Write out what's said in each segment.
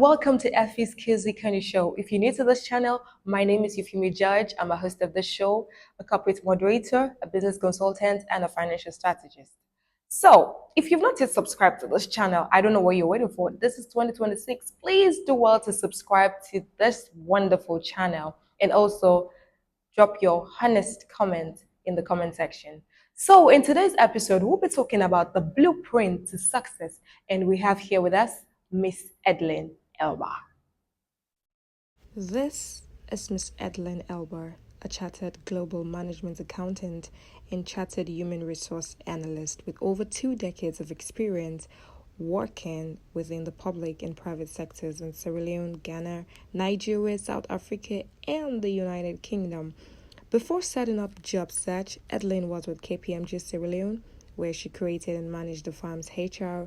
welcome to Effie's Kizzy Kenny Show. If you're new to this channel, my name is Yufimi Judge. I'm a host of this show, a corporate moderator, a business consultant, and a financial strategist. So, if you've not yet subscribed to this channel, I don't know what you're waiting for. This is 2026. Please do well to subscribe to this wonderful channel and also drop your honest comment in the comment section. So, in today's episode, we'll be talking about the blueprint to success, and we have here with us Miss Edleen Elba. This is Miss Edleen Elba, a chartered global management accountant and chartered human resource analyst with over 2 decades of experience working within the public and private sectors in Sierra Leone, Ghana, Nigeria, South Africa, and the United Kingdom. Before setting up Job Search, Edleen was with KPMG Sierra Leone, where she created and managed the firm's HR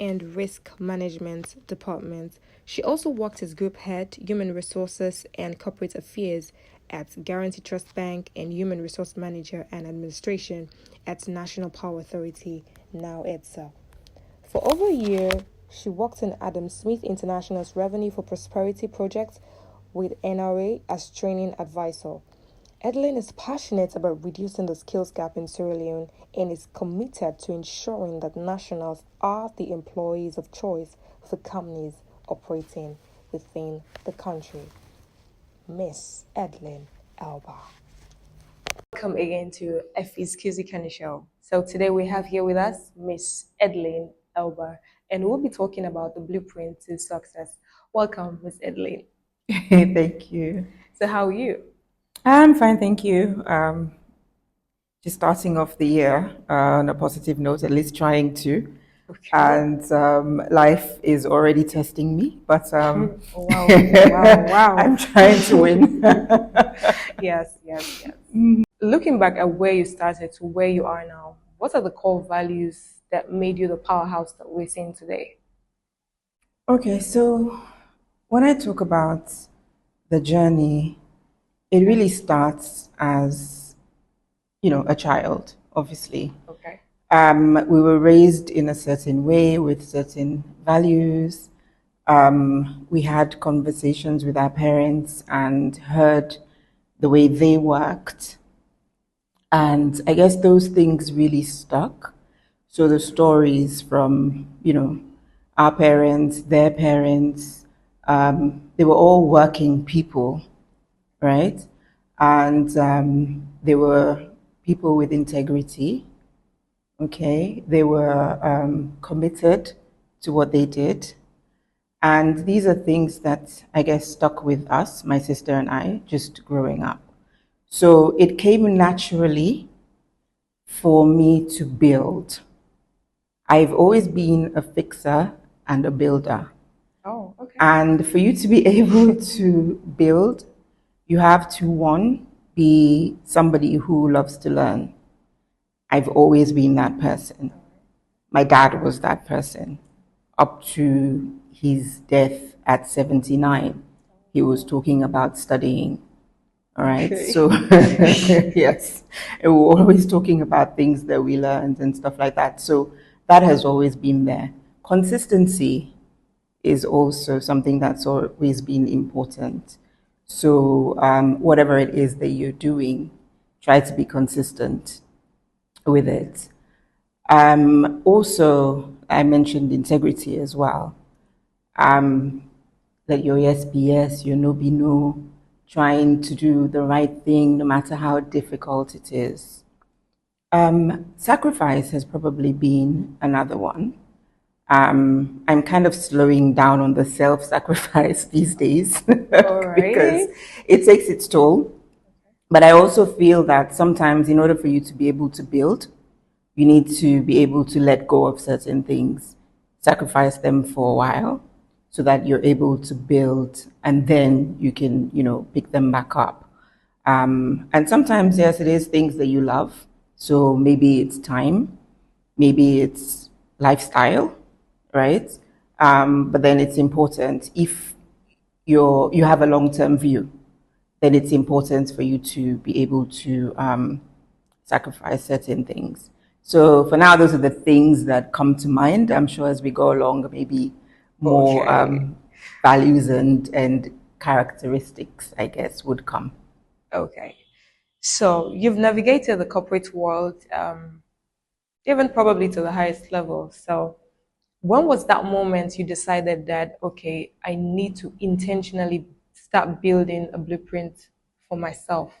and risk management department. She also worked as group head, human resources and corporate affairs at Guarantee Trust Bank and human resource manager and administration at National Power Authority, now EDSA. For over a year, she worked in Adam Smith International's Revenue for Prosperity project with NRA as training advisor. Edleen is passionate about reducing the skills gap in Sierra Leone and is committed to ensuring that nationals are the employees of choice for companies operating within the country. Miss Edleen Elba. Welcome again to Effie's Kizzy Kenny Show. So today we have here with us Miss Edleen Elba, and we'll be talking about the blueprint to success. Welcome, Miss Edleen. Thank you. So how are you? I'm fine, thank you. Just starting off the year on a positive note, at least trying to. Okay. And life is already testing me, but wow. Wow. I'm trying to win. Yes. Looking back at where you started to where you are now, what are the core values that made you the powerhouse that we're seeing today? Okay, so when I talk about the journey, it really starts as, a child, obviously. Okay. We were raised in a certain way with certain values. We had conversations with our parents and heard the way they worked. And I guess those things really stuck. So the stories from, our parents, their parents, they were all working people, right? And they were people with integrity. Okay, they were committed to what they did. And these are things that I guess stuck with us, my sister and I, just growing up. So it came naturally for me to build. I've always been a fixer and a builder. Oh, okay. And for you to be able to build, you have to, one, be somebody who loves to learn. I've always been that person. My dad was that person. Up to his death at 79, he was talking about studying. All right. Okay. So, yes, and we were always talking about things that we learned and stuff like that. So that has always been there. Consistency is also something that's always been important. So whatever it is that you're doing, try to be consistent with it. Also, I mentioned integrity as well. That your yes be yes, your no be no, trying to do the right thing no matter how difficult it is. Sacrifice has probably been another one. I'm kind of slowing down on the self-sacrifice these days because it takes its toll. But I also feel that sometimes in order for you to be able to build, you need to be able to let go of certain things, sacrifice them for a while so that you're able to build and then you can, pick them back up. And sometimes, yes, it is things that you love. So maybe it's time, maybe it's lifestyle, right? But then it's important if you have a long-term view, then it's important for you to be able to sacrifice certain things. So for now, those are the things that come to mind. I'm sure as we go along, maybe more values and characteristics, I guess, would come. Okay. So you've navigated the corporate world, even probably to the highest level. So when was that moment you decided that, okay, I need to intentionally start building a blueprint for myself?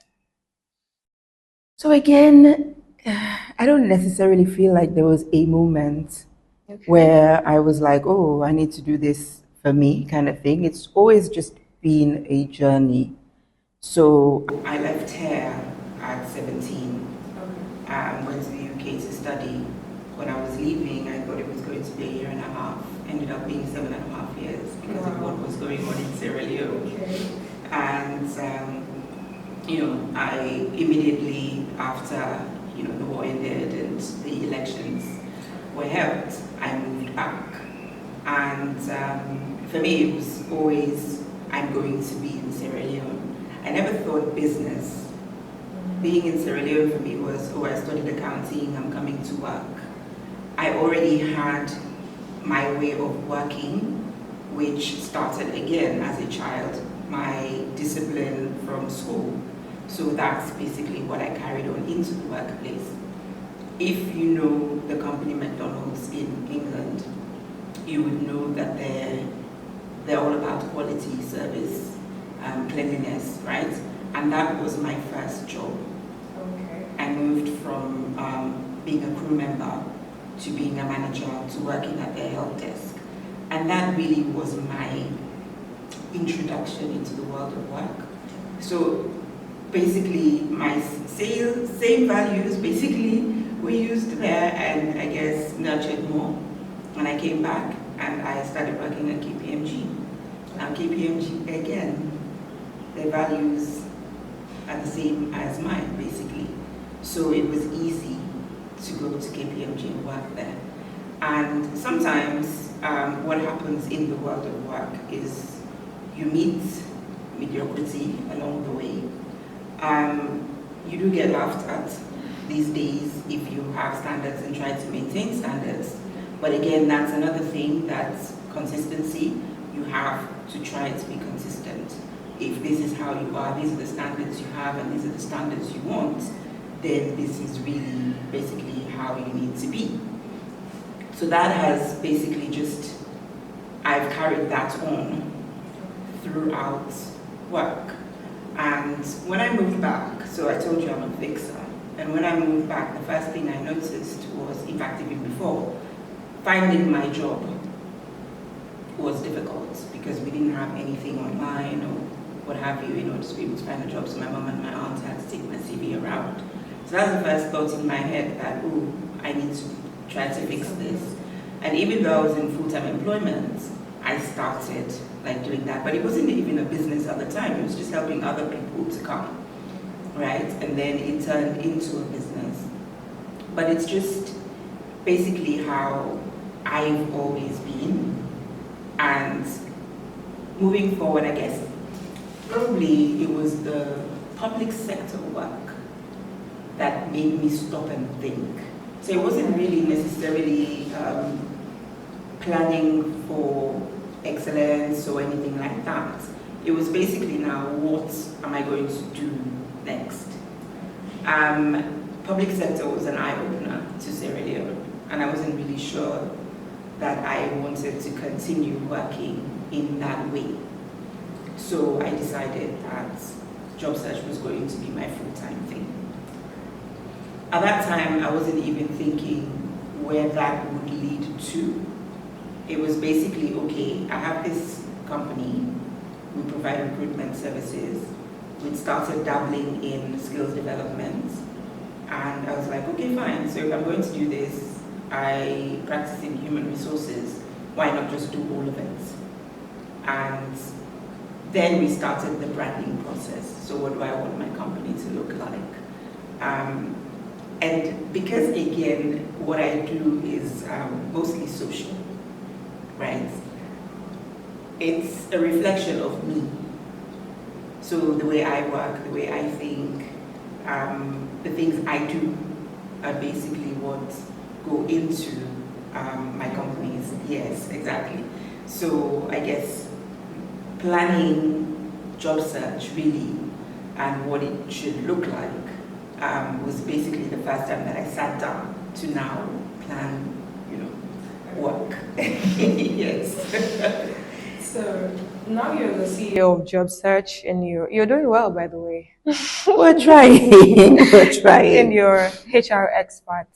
So again, I don't necessarily feel like there was a moment Okay. where I was like, oh, I need to do this for me kind of thing. It's always just been a journey. So I left here at 17, went to the UK to study. When I was leaving, I thought it was going to be a year and a half. Ended up being 7.5 years because of what was going on in Sierra Leone. Okay. And I immediately after the war ended and the elections were held, I moved back. And for me, it was always I'm going to be in Sierra Leone. I never thought business. Being in Sierra Leone for me was, oh, I studied accounting, I'm coming to work. I already had my way of working, which started again as a child, my discipline from school. So that's basically what I carried on into the workplace. If you know the company McDonald's in England, you would know that they're all about quality service, cleanliness, right? And that was my first job. Okay. I moved from being a crew member to being a manager to working at their help desk. And that really was my introduction into the world of work. So basically my same values basically were used there and I guess nurtured more. When I came back and I started working at KPMG. Now KPMG, again, their values are the same as mine basically. So it was easy to go to KPMG and work there. And sometimes what happens in the world of work is you meet mediocrity along the way. You do get laughed at these days if you have standards and try to maintain standards. But again, that's another thing, that's consistency. You have to try to be consistent. If this is how you are, these are the standards you have, and these are the standards you want, then this is really basically how you need to be. So that has basically just, I've carried that on throughout work. And when I moved back, so I told you I'm a fixer, and when I moved back, the first thing I noticed was, in fact even before, finding my job was difficult because we didn't have anything online or what have you in order to be able to find a job. So my mom and my aunt had to take my CV around. So that's the first thought in my head that, oh, I need to try to fix this. And even though I was in full-time employment, I started doing that. But it wasn't even a business at the time. It was just helping other people to come, right? And then it turned into a business. But it's just basically how I've always been. And moving forward, I guess, probably it was the public sector work that made me stop and think. So it wasn't really necessarily planning for excellence or anything like that. It was basically now, what am I going to do next? Public sector was an eye-opener to Sierra Leone, and I wasn't really sure that I wanted to continue working in that way. So I decided that job search was going to be my full-time thing. At that time, I wasn't even thinking where that would lead to. It was basically, okay, I have this company, we provide recruitment services. We started dabbling in skills development. And I was like, okay, fine. So if I'm going to do this, I practice in human resources, why not just do all of it? And then we started the branding process. So what do I want my company to look like? And because, again, what I do is mostly social, right? It's a reflection of me. So the way I work, the way I think, the things I do are basically what go into my companies. Yes, exactly. So I guess planning job search really and what it should look like was basically the first time that I sat down to now plan, work. Yes. So now you're the CEO of Job Search, and you're doing well, by the way. We're trying. We're trying. And you're HR expert.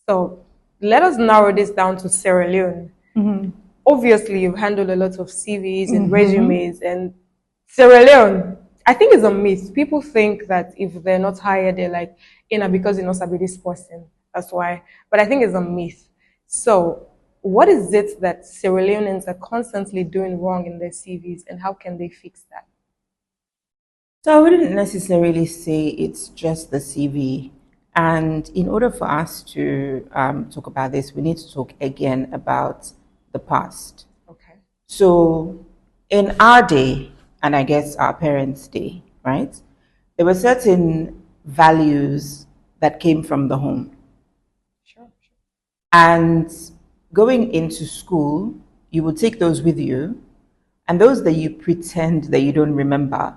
So let us narrow this down to Sierra Leone. Mm-hmm. Obviously, you've handled a lot of CVs and resumes, and Sierra Leone, I think it's a myth. People think that if they're not hired, they're like, because you know, sabi this person. That's why. But I think it's a myth. So what is it that Sierra Leoneans are constantly doing wrong in their CVs, and how can they fix that? So I wouldn't necessarily say it's just the CV. And in order for us to talk about this, we need to talk again about the past. Okay. So in our day, and I guess our parents' day, right, there were certain values that came from the home. Sure. And going into school, you would take those with you, and those that you pretend that you don't remember,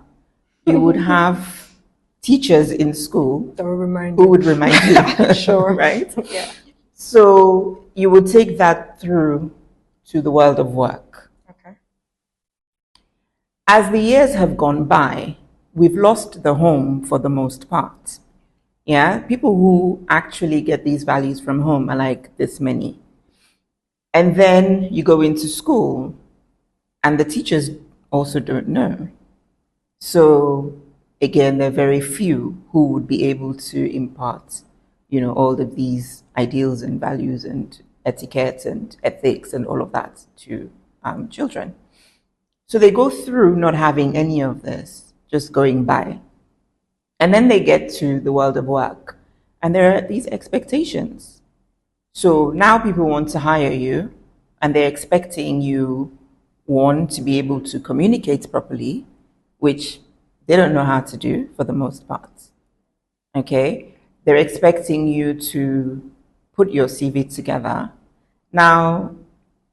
you would have teachers in school who would remind you. Sure. Right? Yeah. So you would take that through to the world of work. Okay. As the years have gone by, we've lost the home for the most part. Yeah, people who actually get these values from home are like this many. And then you go into school, and the teachers also don't know. So again, there are very few who would be able to impart, all of these ideals and values and etiquette and ethics and all of that to children. So they go through not having any of this, just going by. And then they get to the world of work, and there are these expectations. So now people want to hire you, and they're expecting you, one, to be able to communicate properly, which they don't know how to do for the most part. Okay? They're expecting you to put your CV together. Now,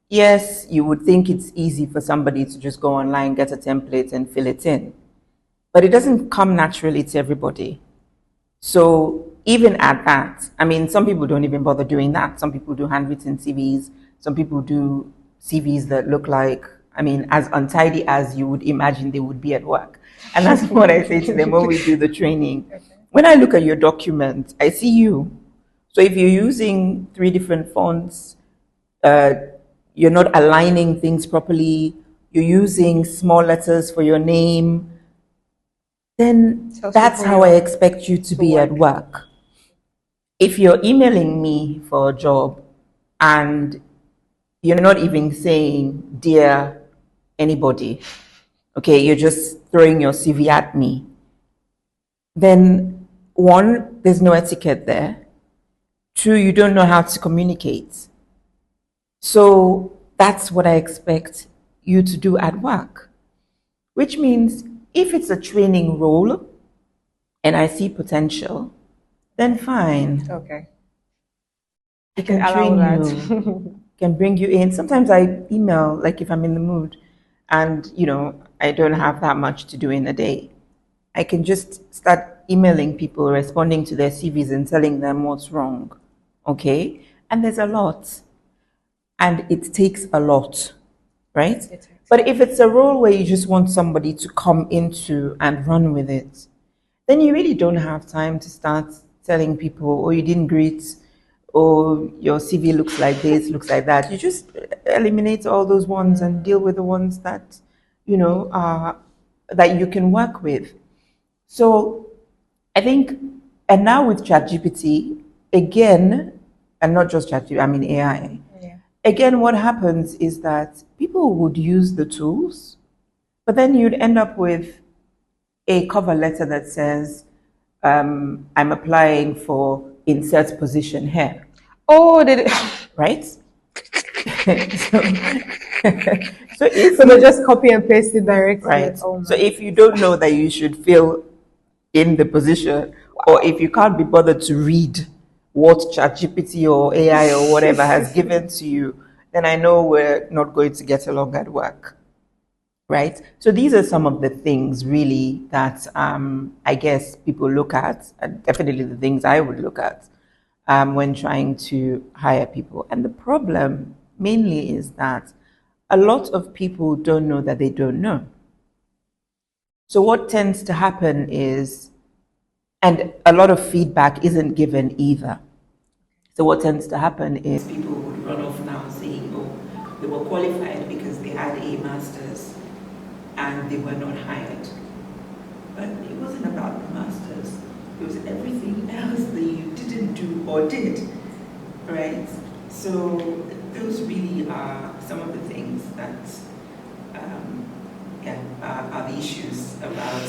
yes, you would think it's easy for somebody to just go online, get a template, and fill it in. But it doesn't come naturally to everybody. So even at that, some people don't even bother doing that. Some people do handwritten CVs. Some people do CVs that look like, as untidy as you would imagine they would be at work. And that's what I say to them when we do the training. Okay. When I look at your document, I see you. So if you're using 3 different fonts, you're not aligning things properly, you're using small letters for your name, then that's how I expect you to be at work. If you're emailing me for a job and you're not even saying, dear anybody, okay, you're just throwing your CV at me, then 1, there's no etiquette there. 2, you don't know how to communicate. So that's what I expect you to do at work, which means if it's a training role and I see potential, then fine. Okay. I can train you, can bring you in. Sometimes I email, like if I'm in the mood and, I don't have that much to do in a day. I can just start emailing people, responding to their CVs and telling them what's wrong. Okay? And there's a lot. And it takes a lot, right? But if it's a role where you just want somebody to come into and run with it, then you really don't have time to start telling people, oh, you didn't greet, or your CV looks like this, looks like that. You just eliminate all those ones and deal with the ones that, that you can work with. So I think, and now with ChatGPT, again, and not just ChatGPT, AI. Yeah. Again, what happens is that people would use the tools, but then you'd end up with a cover letter that says, I'm applying for insert position here. Oh, did it? Right? so they just copy and paste it directly. Right. Oh, so if you don't know that you should fill in the position, or if you can't be bothered to read what ChatGPT or AI or whatever has given to you, then I know we're not going to get along at work. right? So these are some of the things really that I guess people look at, and definitely the things I would look at when trying to hire people. And the problem mainly is that a lot of people don't know that they don't know. So what tends to happen is, and a lot of feedback isn't given either. So what tends to happen is people would run off now saying, oh, they were qualified because they had a master's and they were not hired. But it wasn't about the masters. It was everything else that you didn't do or did, right? So those really are some of the things that are the issues about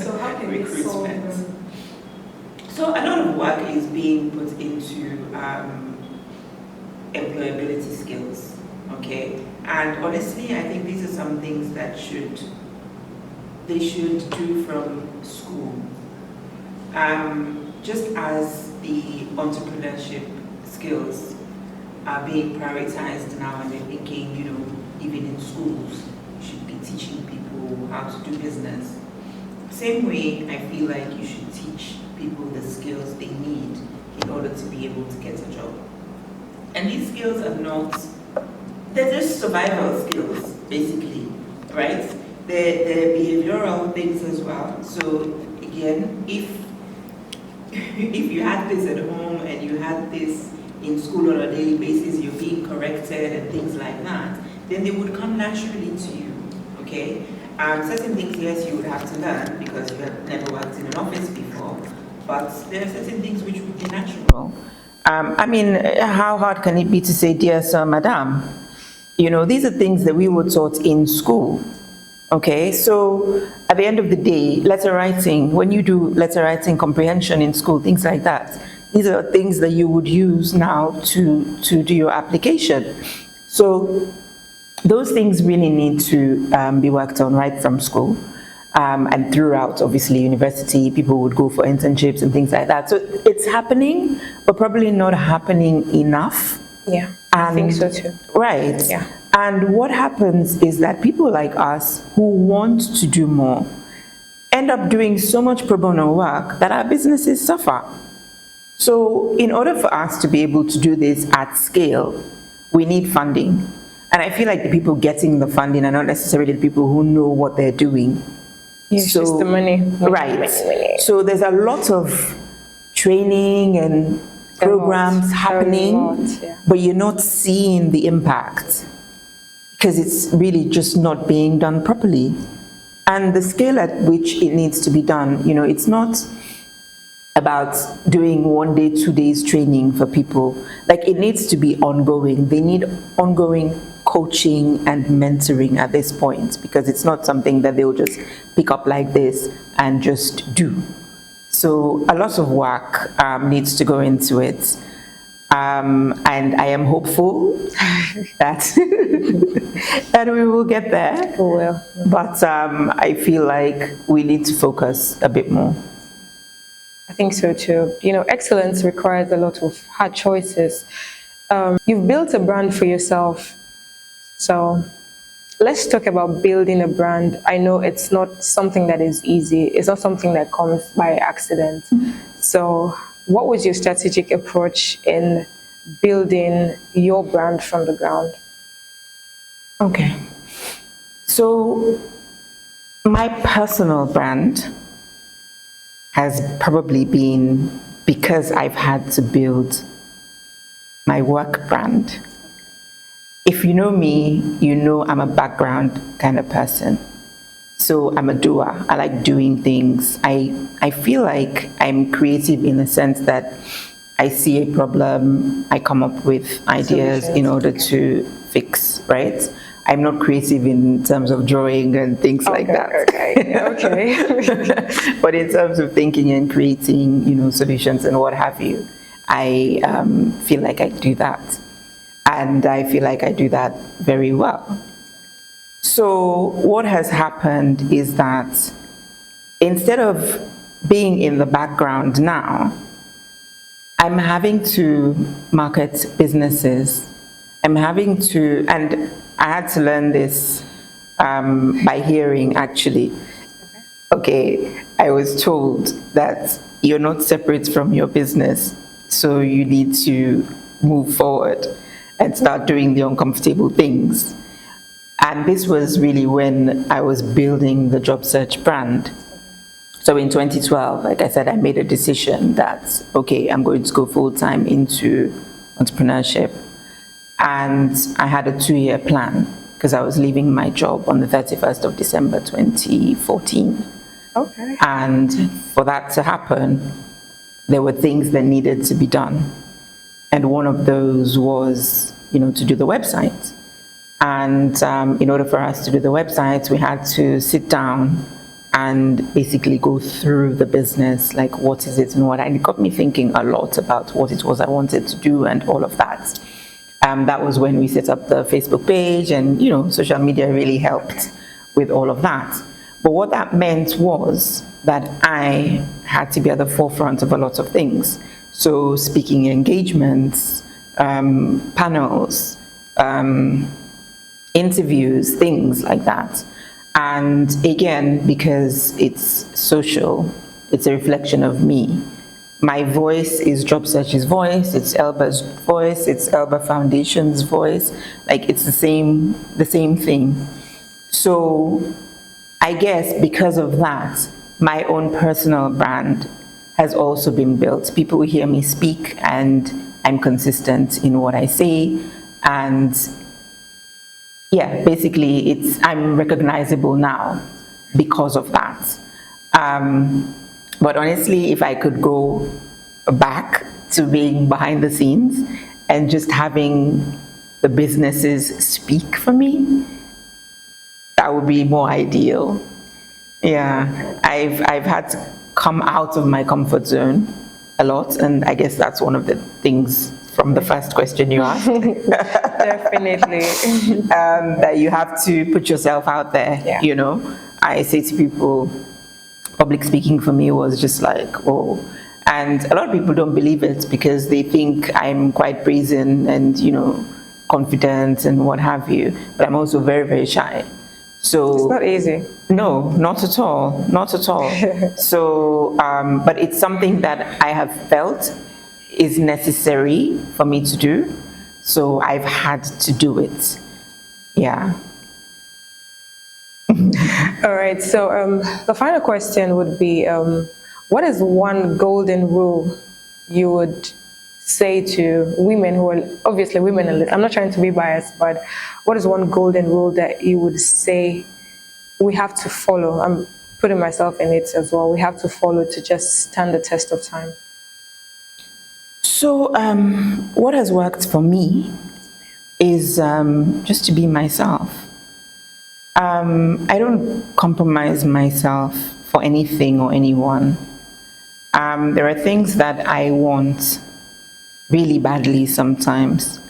So how can we solve them? So a lot of work is being put into employability skills, okay? And honestly, I think these are some things that they should do from school. Just as the entrepreneurship skills are being prioritized now, and they're thinking, even in schools, you should be teaching people how to do business. Same way, I feel like you should teach people the skills they need in order to be able to get a job. And these skills are they're just survival skills, basically, right? They're behavioral things as well. So again, if you had this at home and you had this in school on a daily basis, you're being corrected and things like that, then they would come naturally to you, okay? Certain things, yes, you would have to learn because you have never worked in an office before, but there are certain things which would be natural. How hard can it be to say, dear sir, madam? These are things that we were taught in school. Okay, so at the end of the day, letter writing, when you do letter writing comprehension in school, things like that, these are things that you would use now to do your application. So those things really need to be worked on right from school. And throughout, obviously, university, people would go for internships and things like that. So it's happening, but probably not happening enough. Yeah, I think so too. Right. Yeah. And what happens is that people like us who want to do more end up doing so much pro bono work that our businesses suffer. So in order for us to be able to do this at scale, we need funding. And I feel like the people getting the funding are not necessarily the people who know what they're doing. Yes, so, it's the money. Right. Money. So there's a lot of training and programs happening, but you're not seeing the impact because it's really just not being done properly. And the scale at which it needs to be done, it's not about doing 1 day, 2 days training for people. Like, it needs to be ongoing. They need ongoing coaching and mentoring at this point because it's not something that they'll just pick up like this and just do. So a lot of work needs to go into it. And I am hopeful that that we will get there. We will. But I feel like we need to focus a bit more. I think so too. Excellence requires a lot of hard choices. You've built a brand for yourself. So let's talk about building a brand. I know it's not something that is easy. It's not something that comes by accident. So what was your strategic approach in building your brand from the ground? Okay. So my personal brand has probably been because I've had to build my work brand. If you know me, you know I'm a background kind of person. So I'm a doer. I like doing things. I feel like I'm creative in the sense that I see a problem, I come up with ideas in order to fix, right? I'm not creative in terms of drawing and things like that. Okay. But in terms of thinking and creating, solutions and what have you, I feel like I do that. And I feel like I do that very well. So what has happened is that instead of being in the background now, I'm having to market businesses. I'm having to, and I had to learn this by hearing actually. Okay, I was told that you're not separate from your business, so you need to move forward and start doing the uncomfortable things. And this was really when I was building the job search brand. So in 2012, like I said, I made a decision that, okay, I'm going to go full time into entrepreneurship. And I had a 2-year plan because I was leaving my job on the 31st of December 2014. Okay. And for that to happen, there were things that needed to be done. And one of those was, to do the website. And in order for us to do the website, we had to sit down and basically go through the business, like what is it and what, and it got me thinking a lot about what it was I wanted to do and all of that. That was when we set up the Facebook page, and social media really helped with all of that. But what that meant was that I had to be at the forefront of a lot of things. So speaking engagements, panels, interviews, things like that. And again, because it's social, it's a reflection of me. My voice is Job Search's voice, it's Elba's voice, it's Elba Foundation's voice. Like, it's the same thing. So I guess because of that, my own personal brand has also been built. People hear me speak and I'm consistent in what I say. And yeah, basically I'm recognizable now because of that. But honestly, if I could go back to being behind the scenes and just having the businesses speak for me, that would be more ideal. Yeah, I've had to come out of my comfort zone a lot, and I guess that's one of the things from the first question you asked. Definitely. That you have to put yourself out there. Yeah. I say to people, public speaking for me was just like, oh. And a lot of people don't believe it because they think I'm quite brazen and, confident and what have you. But I'm also very, very shy. So it's not easy. No, not at all. Not at all. So, but it's something that I have felt is necessary for me to do. So I've had to do it. Yeah. All right. So the final question would be, what is one golden rule you would say to women who are obviously women? I'm not trying to be biased, but what is one golden rule that you would say we have to follow? I'm putting myself in it as well. We have to follow to just stand the test of time. So what has worked for me is just to be myself. I don't compromise myself for anything or anyone. There are things that I want really badly sometimes,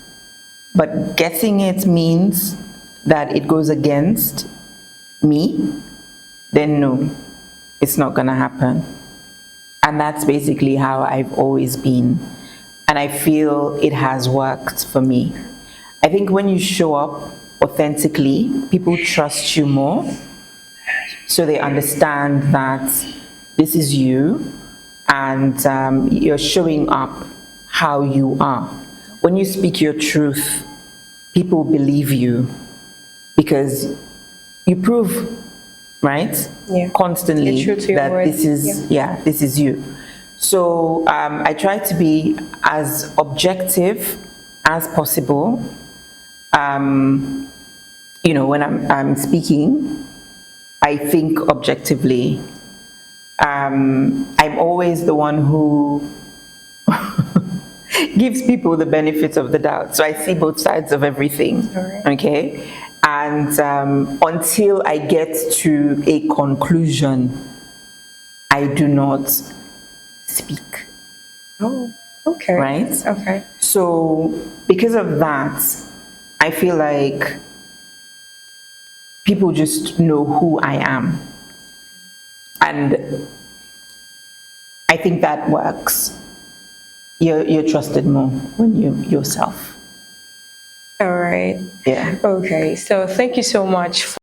but getting it means that it goes against me, then no, it's not gonna happen. And that's basically how I've always been. And I feel it has worked for me. I think when you show up authentically, people trust you more. So they understand that this is you and you're showing up how you are. When you speak your truth, people believe you because you prove, right? Yeah. Constantly that this is, this is you. So I try to be as objective as possible. When I'm speaking, I think objectively. I'm always the one who gives people the benefit of the doubt. So I see both sides of everything. Right. Okay? And until I get to a conclusion, I do not speak. Oh, okay. Right? Okay. So because of that, I feel like people just know who I am. And I think that works. You're trusted more when you're yourself. All right. Yeah. Okay. So thank you so much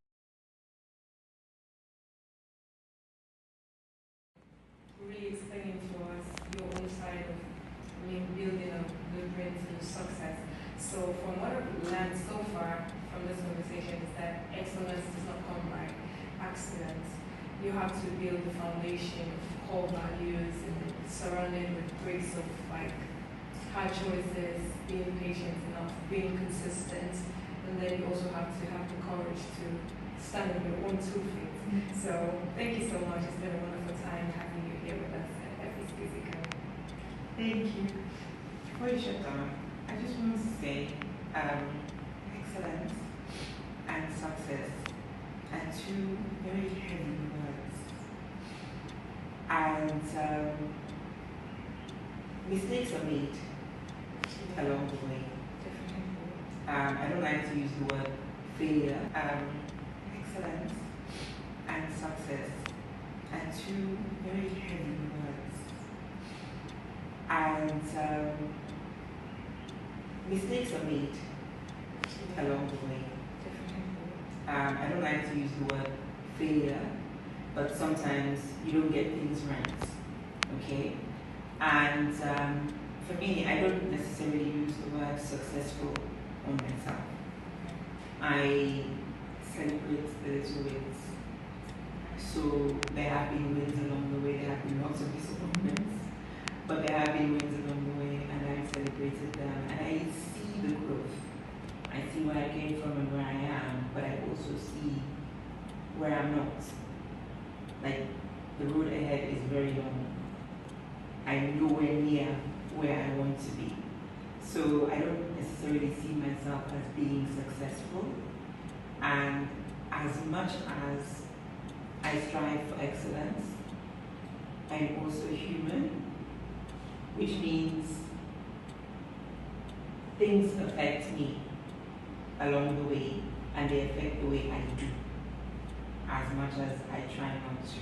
success. So from what I've learned so far from this conversation is that excellence does not come by accident. You have to build the foundation of core values and surrounded with grace of like hard choices, being patient enough, being consistent, and then you also have to have the courage to stand on your own 2 feet. So thank you so much. It's been a wonderful time having you here with us at FS Physical. Thank you. Before you shut down, I just want to say excellence and success are 2 very heavy words. And mistakes are made along the way. I don't like to use the word failure. Excellence and success are 2 very heavy words. And mistakes are made along the way. I don't like to use the word failure, but sometimes you don't get things right, okay? And for me, I don't necessarily use the word successful on myself. I celebrate the little wins. So there have been wins along the way, there have been lots of disappointments, but there have been wins along the way, and I celebrated them, and I see the growth. I see where I came from and where I am, but I also see where I'm not. Like, the road ahead is very long. I'm nowhere near where I want to be. So I don't necessarily see myself as being successful. And as much as I strive for excellence, I'm also human, which means things affect me along the way, and they affect the way I do, as much as I try not to.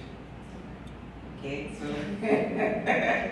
Okay, so